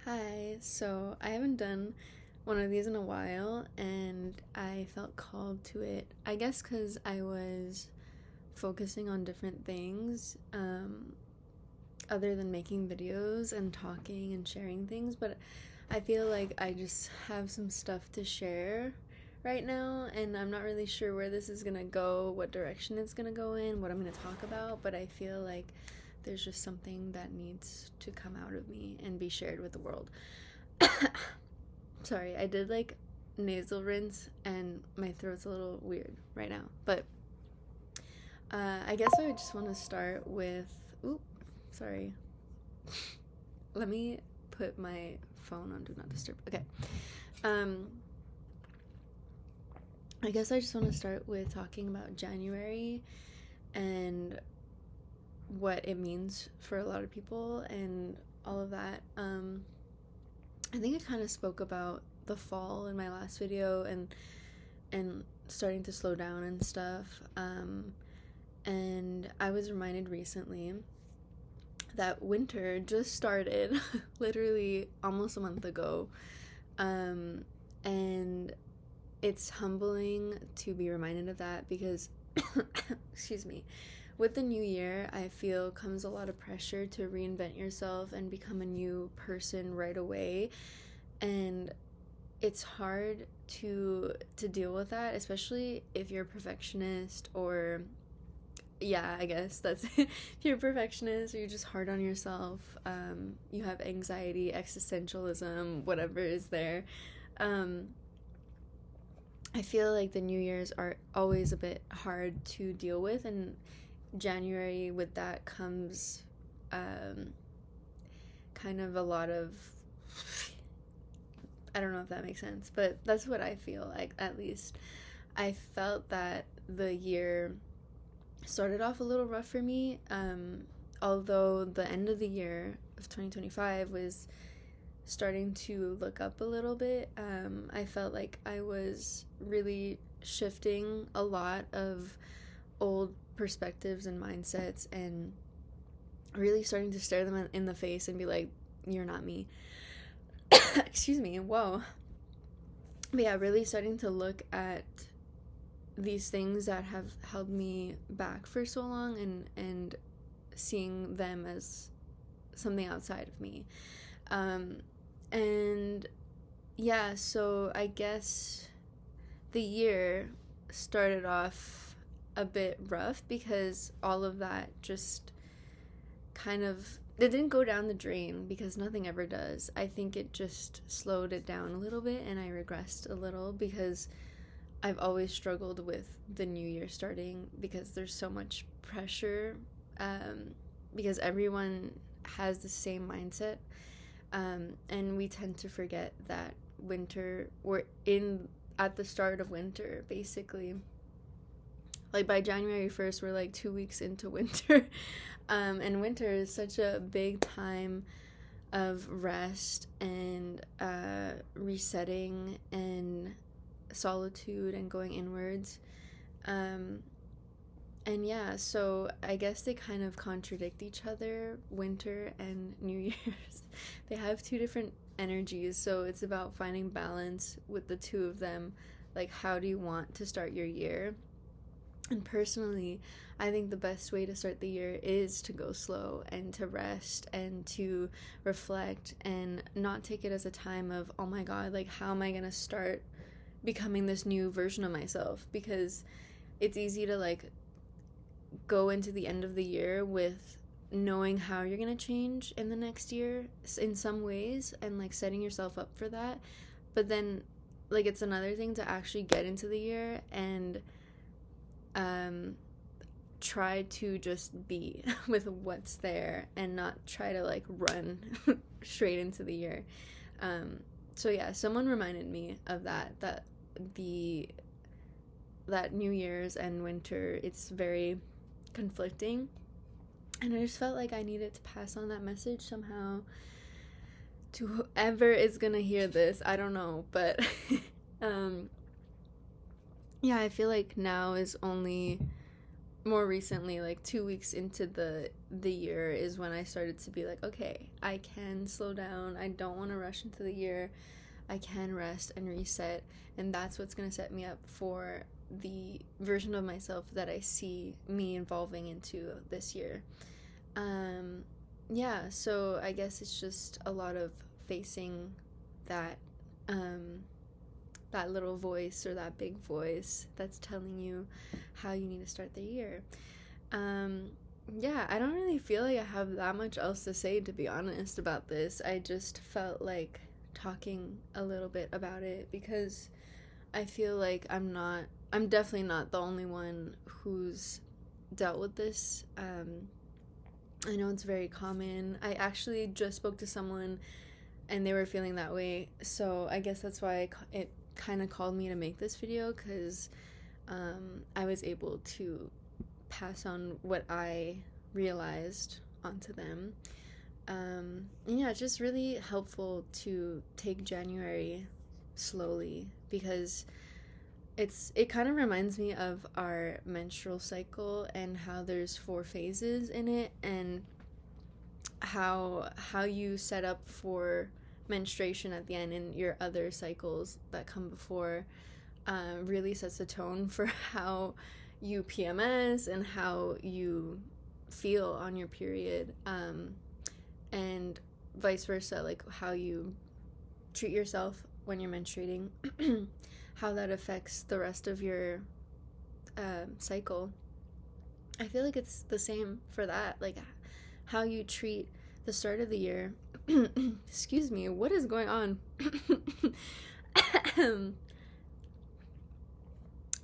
Hi, so I haven't done one of these in a while and I felt called to it. I guess because I was focusing on different things other than making videos and talking and sharing things, but I feel like I just have some stuff to share right now and I'm not really sure where this is gonna go, what direction it's gonna go in, what I'm gonna talk about, but I feel like there's just something that needs to come out of me and be shared with the world. Sorry, I did like nasal rinse and my throat's a little weird right now. But I guess I would just want to start with. Oop, sorry. Let me put my phone on Do Not Disturb. Okay. Um, I guess I just want to start with talking about January and what it means for a lot of people and all of that. I think I kind of spoke about the fall in my last video and starting to slow down and stuff. And I was reminded recently that winter just started literally almost a month ago. And it's humbling to be reminded of that because, excuse me, with the new year, I feel comes a lot of pressure to reinvent yourself and become a new person right away. And it's hard to deal with that, especially if you're a perfectionist or yeah, I guess that's if you're a perfectionist or you're just hard on yourself, you have anxiety, existentialism, whatever is there. Um, I feel like the New Year's are always a bit hard to deal with, and January with that comes um, kind of a lot of. I don't know if that makes sense, but that's what I feel like, at least. I felt that the year started off a little rough for me, although the end of the year of 2025 was starting to look up a little bit. I felt like I was really shifting a lot of old perspectives and mindsets and really starting to stare them in the face and be like, you're not me. Excuse me, whoa. But yeah, really starting to look at these things that have held me back for so long and seeing them as something outside of me. And yeah, so I guess the year started off a bit rough because all of that just kind of it didn't go down the drain because nothing ever does. I think it just slowed it down a little bit and I regressed a little because I've always struggled with the new year starting because there's so much pressure, because everyone has the same mindset, and we tend to forget that we're in at the start of winter basically. Like by January 1st we're like 2 weeks into winter. And winter is such a big time of rest and resetting and solitude and going inwards. And yeah, so I guess they kind of contradict each other, winter and New Year's. They have two different energies, so it's about finding balance with the two of them. Like, how do you want to start your year? And personally, I think the best way to start the year is to go slow and to rest and to reflect and not take it as a time of, oh my God, like, how am I going to start becoming this new version of myself? Because it's easy to like go into the end of the year with knowing how you're going to change in the next year in some ways and like setting yourself up for that. But then like it's another thing to actually get into the year and try to just be with what's there and not try to like run straight into the year. So yeah, someone reminded me of that the that New Year's and winter, it's very conflicting, and I just felt like I needed to pass on that message somehow to whoever is gonna hear this. I don't know, but yeah, I feel like now is only more recently, like 2 weeks into the year, is when I started to be like, okay, I can slow down. I don't want to rush into the year. I can rest and reset, and that's what's going to set me up for the version of myself that I see me evolving into this year. Um, yeah, so I guess it's just a lot of facing that um, that little voice or that big voice that's telling you how you need to start the year. Um, yeah, I don't really feel like I have that much else to say, to be honest, about this. I just felt like talking a little bit about it because I feel like I'm definitely not the only one who's dealt with this. I know it's very common. I actually just spoke to someone and they were feeling that way, so I guess that's why it kind of called me to make this video, because I was able to pass on what I realized onto them. And yeah, it's just really helpful to take January slowly, because it kind of reminds me of our menstrual cycle and how there's 4 phases in it, and how you set up for menstruation at the end and your other cycles that come before really sets a tone for how you PMS and how you feel on your period, and vice versa, like how you treat yourself when you're menstruating, how that affects the rest of your cycle. I feel like it's the same for that, like how you treat the start of the year. Excuse me, what is going on?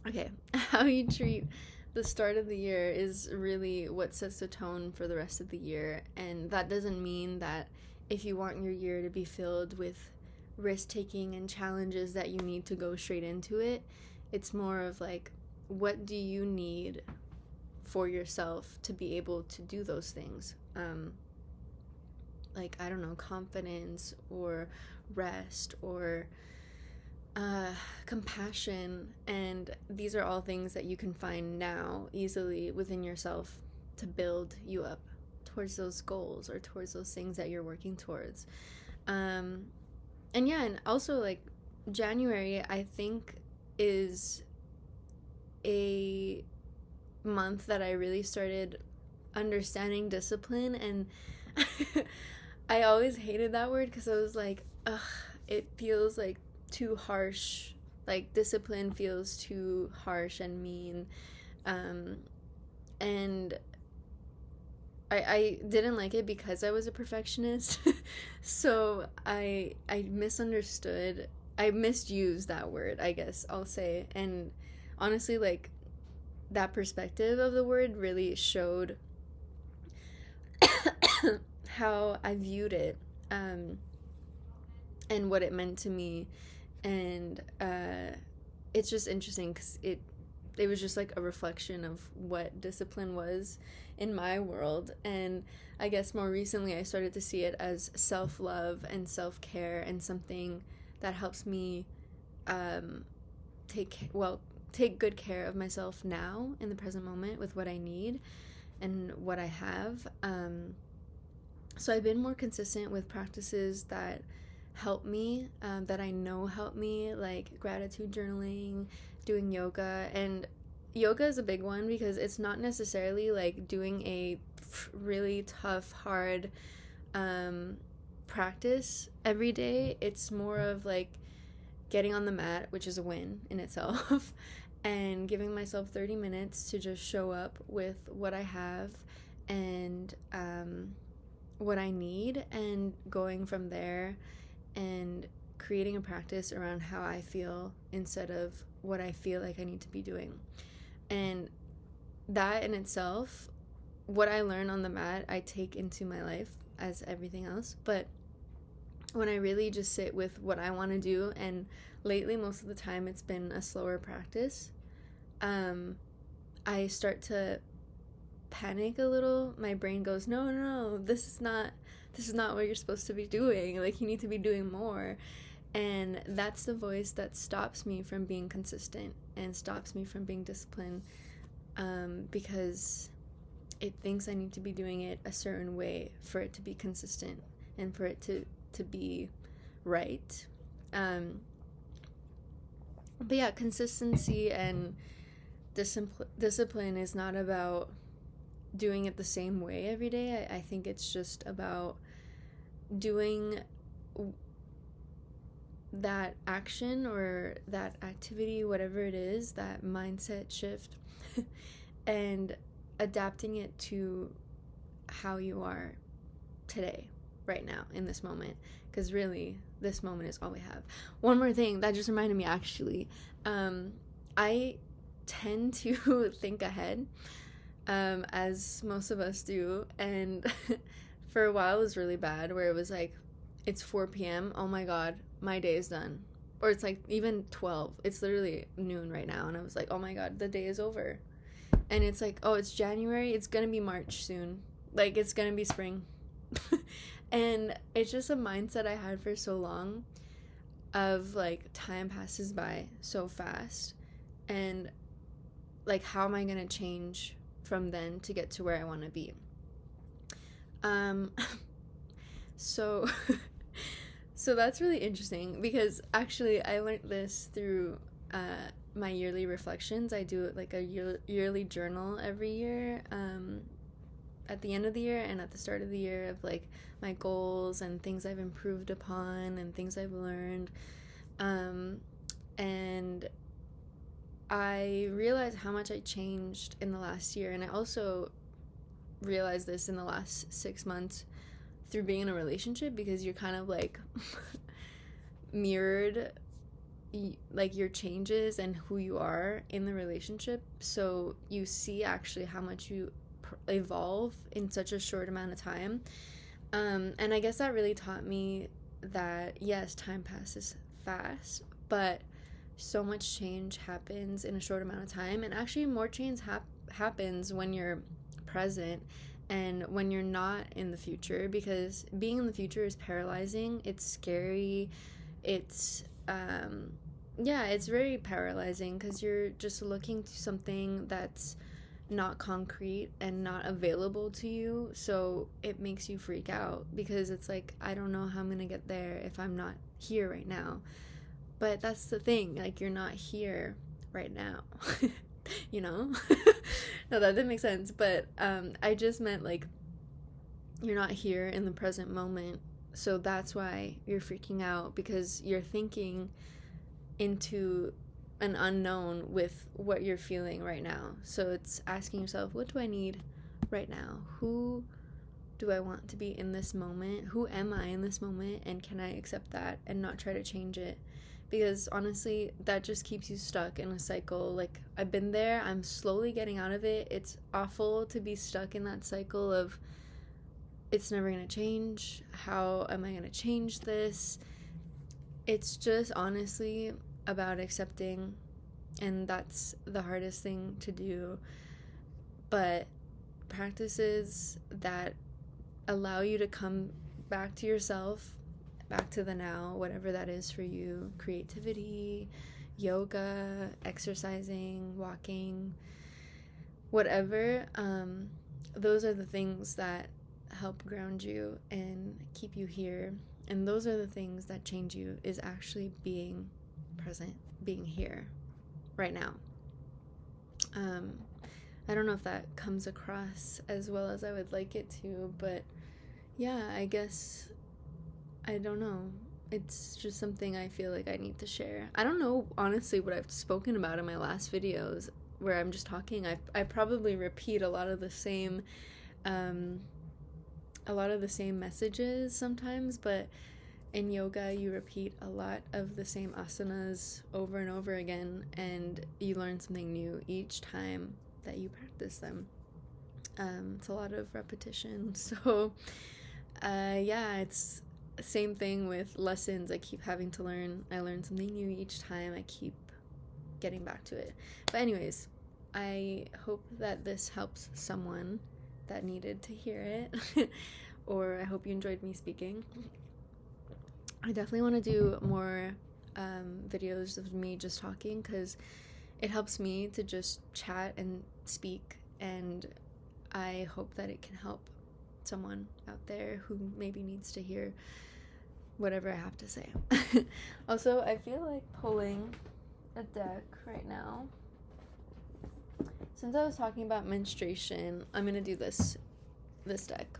Okay, how you treat the start of the year is really what sets the tone for the rest of the year. And that doesn't mean that if you want your year to be filled with risk taking and challenges that you need to go straight into it. It's more of like, what do you need for yourself to be able to do those things? Like, I don't know, confidence or rest or compassion. And these are all things that you can find now easily within yourself to build you up towards those goals or towards those things that you're working towards. And yeah, and also, like, January, I think, is a month that I really started understanding discipline. And I always hated that word because I was like, ugh, it feels like too harsh. Like, discipline feels too harsh and mean. And I didn't like it because I was a perfectionist. So I misunderstood. I misused that word, I guess I'll say. And honestly, like, that perspective of the word really showed how I viewed it, and what it meant to me. And it's just interesting because it was just like a reflection of what discipline was in my world. And I guess more recently I started to see it as self-love and self-care, and something that helps me take good care of myself now in the present moment with what I need and what I have. So I've been more consistent with practices that help me, that I know help me, like gratitude journaling, doing yoga. And yoga is a big one because it's not necessarily like doing a really tough, hard practice every day. It's more of like getting on the mat, which is a win in itself, and giving myself 30 minutes to just show up with what I have and what I need, and going from there and creating a practice around how I feel instead of what I feel like I need to be doing. And that in itself, what I learn on the mat, I take into my life as everything else. But when I really just sit with what I want to do, and lately most of the time it's been a slower practice, I start to panic a little. My brain goes, no, this is not what you're supposed to be doing. Like, you need to be doing more. And that's the voice that stops me from being consistent and stops me from being disciplined. because it thinks I need to be doing it a certain way for it to be consistent and for it to be right. But yeah, consistency and discipline is not about doing it the same way every day. I think it's just about doing that action or that activity, whatever it is, that mindset shift, and adapting it to how you are today, right now, in this moment. Because really, this moment is all we have. One more thing that just reminded me, actually. I tend to think ahead, as most of us do. And for a while, it was really bad, where it was like, it's 4 p.m. Oh my God, my day is done. Or it's like even 12. It's literally noon right now. And I was like, oh my God, the day is over. And it's like, oh, it's January. It's going to be March soon. Like, it's going to be spring. And it's just a mindset I had for so long of like, time passes by so fast. And like, how am I going to change from then to get to where I want to be? So so that's really interesting, because actually I learned this through my yearly reflections. I do like a yearly journal every year, at the end of the year and at the start of the year, of like my goals and things I've improved upon and things I've learned. And I realized how much I changed in the last year, and I also realized this in the last 6 months through being in a relationship, because you're kind of like mirrored, like your changes and who you are in the relationship. So you see actually how much you evolve in such a short amount of time. And I guess that really taught me that yes, time passes fast, but so much change happens in a short amount of time. And actually more change happens when you're present and when you're not in the future, because being in the future is paralyzing. It's scary. It's it's very paralyzing, because you're just looking to something that's not concrete and not available to you. So it makes you freak out, because it's like, I don't know how I'm gonna get there if I'm not here right now. But that's the thing, like, you're not here right now. You know? No, that didn't make sense. But I just meant, like, you're not here in the present moment. So that's why you're freaking out, because you're thinking into an unknown with what you're feeling right now. So it's asking yourself, what do I need right now? Who do I want to be in this moment? Who am I in this moment? And can I accept that and not try to change it? Because honestly, that just keeps you stuck in a cycle. Like, I've been there. I'm slowly getting out of it. It's awful to be stuck in that cycle of, it's never going to change. How am I going to change this? It's just honestly about accepting, and that's the hardest thing to do. But practices that allow you to come back to yourself, back to the now, whatever that is for you, creativity, yoga, exercising, walking, whatever, those are the things that help ground you and keep you here. And those are the things that change you, is actually being present, being here right now. I don't know if that comes across as well as I would like it to, but yeah, I guess, I don't know. It's just something I feel like I need to share. I don't know, honestly, what I've spoken about in my last videos, where I'm just talking. I probably repeat a lot of the same messages sometimes, but in yoga you repeat a lot of the same asanas over and over again, and you learn something new each time that you practice them. It's a lot of repetition. So it's same thing with lessons. I keep having to learn. I learn something new each time. I keep getting back to it. But anyways, I hope that this helps someone that needed to hear it. Or I hope you enjoyed me speaking. I definitely want to do more videos of me just talking, because it helps me to just chat and speak, and I hope that it can help someone out there who maybe needs to hear whatever I have to say. Also, I feel like pulling a deck right now. Since I was talking about menstruation, I'm gonna do this deck.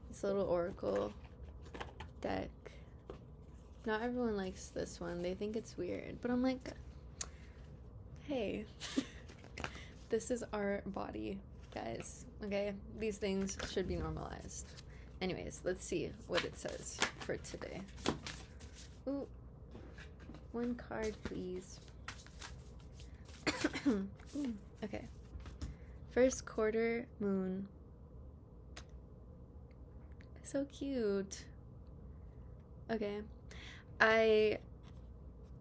This little oracle deck. Not everyone likes this one. They think it's weird, but I'm like, hey, this is our body, guys. Okay, these things should be normalized. Anyways, let's see what it says for today. Ooh, one card, please. Ooh, okay. First quarter moon. So cute. Okay. I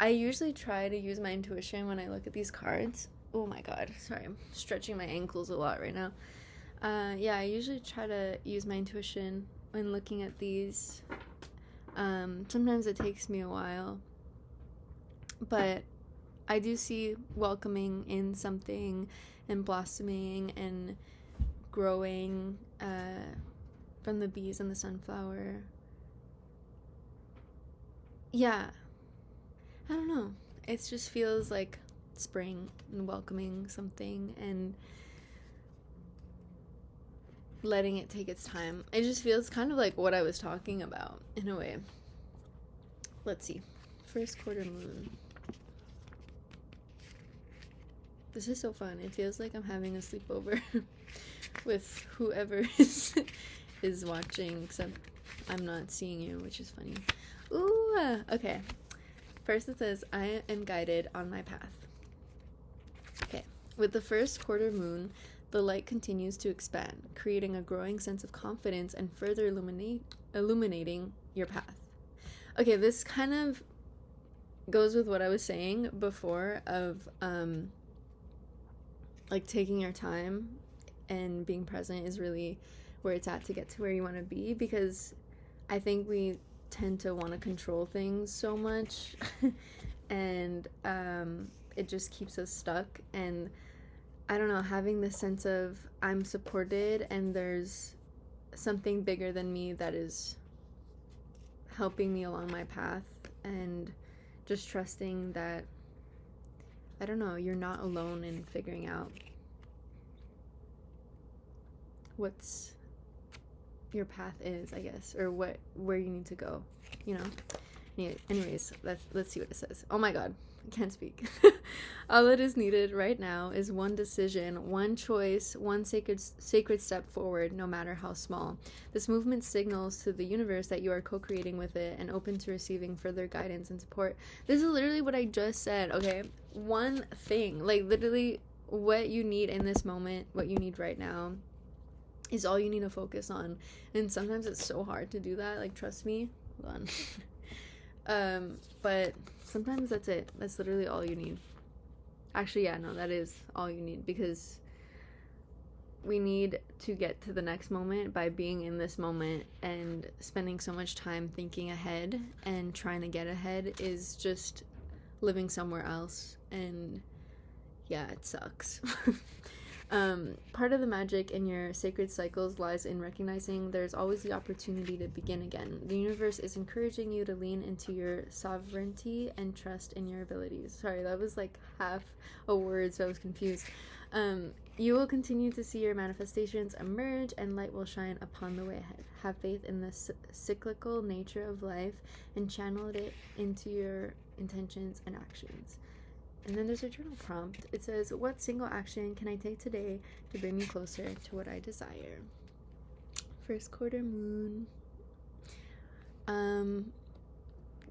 usually try to use my intuition when I look at these cards. Oh my god, sorry, I'm stretching my ankles a lot right now. Yeah, I usually try to use my intuition when looking at these. Sometimes it takes me a while, but I do see welcoming in something and blossoming and growing from the bees and the sunflower. Yeah, I don't know. It just feels like spring and welcoming something and letting it take its time. It just feels kind of like what I was talking about in a way. Let's see. First quarter moon. This is so fun. It feels like I'm having a sleepover with whoever is watching, except I'm not seeing you, which is funny. Ooh, okay. First it says, I am guided on my path. Okay. With the first quarter moon, the light continues to expand, creating a growing sense of confidence and further illuminating your path. Okay, this kind of goes with what I was saying before of like taking your time and being present is really where it's at to get to where you want to be, because I think we tend to want to control things so much and it just keeps us stuck. And I don't know, having this sense of I'm supported and there's something bigger than me that is helping me along my path, and just trusting that, I don't know, you're not alone in figuring out what's your path is, I guess, or where you need to go, you know. Anyways, let's see what it says. Oh my god, I can't speak. All that is needed right now is one decision, one choice, one sacred step forward, no matter how small. This movement signals to the universe that you are co-creating with it and open to receiving further guidance and support. This is literally what I just said, okay? One thing, like literally what you need in this moment, what you need right now is all you need to focus on. And sometimes it's so hard to do that, like trust me. Hold on. But sometimes that's it. That's literally all you need. Actually, yeah, no, that is all you need, because we need to get to the next moment by being in this moment, and spending so much time thinking ahead and trying to get ahead is just living somewhere else, and yeah, it sucks. Part of the magic in your sacred cycles lies in recognizing there's always the opportunity to begin again. The universe is encouraging you to lean into your sovereignty and trust in your abilities. Sorry, that was like half a word, so I was confused. You will continue to see your manifestations emerge, and light will shine upon the way ahead. Have faith in the cyclical nature of life and channel it into your intentions and actions. And then there's a journal prompt. It says, what single action can I take today to bring me closer to what I desire? First quarter moon.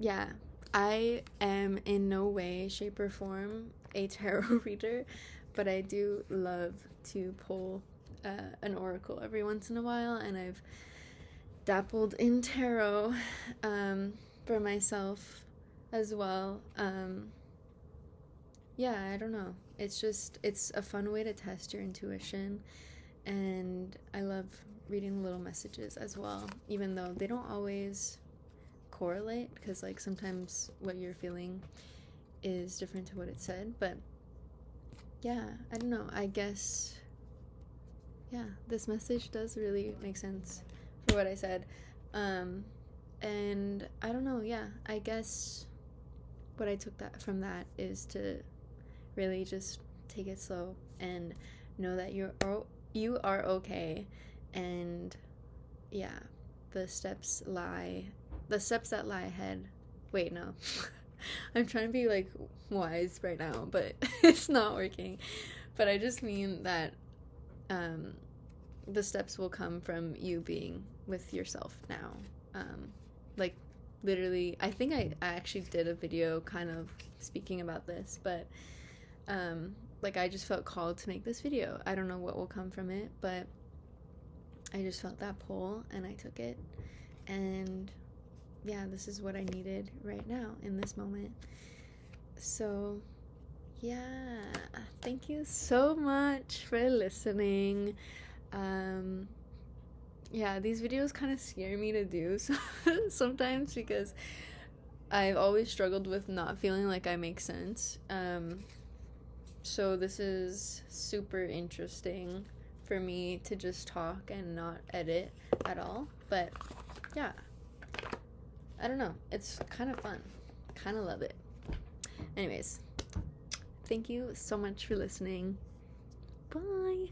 Yeah, I am in no way, shape, or form a tarot reader, but I do love to pull an oracle every once in a while, and I've dabbled in tarot for myself as well. Yeah, I don't know. It's a fun way to test your intuition, and I love reading little messages as well, even though they don't always correlate, because like sometimes what you're feeling is different to what it said, but yeah, I don't know. I guess, yeah, this message does really make sense for what I said. Um, and I don't know, yeah, I guess what I took that from that is to really just take it slow and know that you are okay. And yeah, the steps that lie ahead. Wait, no. I'm trying to be like wise right now, but it's not working. But I just mean that um, the steps will come from you being with yourself now. Like, literally, I think I actually did a video kind of speaking about this, but like, I just felt called to make this video. I don't know what will come from it, but I just felt that pull and I took it. And yeah, this is what I needed right now in this moment. So yeah, thank you so much for listening. Yeah, these videos kind of scare me to do so sometimes, because I've always struggled with not feeling like I make sense. So this is super interesting for me to just talk and not edit at all. But yeah, I don't know. It's kind of fun. Kind of love it. Anyways, thank you so much for listening. Bye.